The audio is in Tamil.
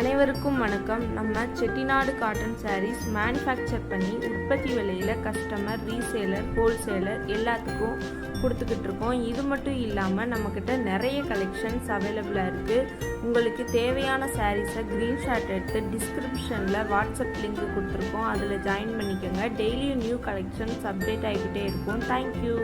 அனைவருக்கும் வணக்கம். நம்ம செட்டிநாடு காட்டன் சாரீஸ் மேனுஃபேக்சர் பண்ணி உற்பத்தி விலையில் கஸ்டமர், ரீசேலர், ஹோல்சேலர் எல்லாத்துக்கும் கொடுத்துக்கிட்டு இருக்கோம். இது மட்டும் இல்லாமல் நம்மக்கிட்ட நிறைய கலெக்ஷன்ஸ் அவைலபிளாக இருக்குது. உங்களுக்கு தேவையான சாரீஸை ஸ்க்ரீன்ஷாட் எடுத்து டிஸ்கிரிப்ஷனில் வாட்ஸ்அப் லிங்க் கொடுத்துருக்கோம். அதில் ஜாயின் பண்ணிக்கோங்க. டெய்லியும் நியூ கலெக்ஷன்ஸ் அப்டேட் ஆகிக்கிட்டே இருக்கும். தேங்க்யூ.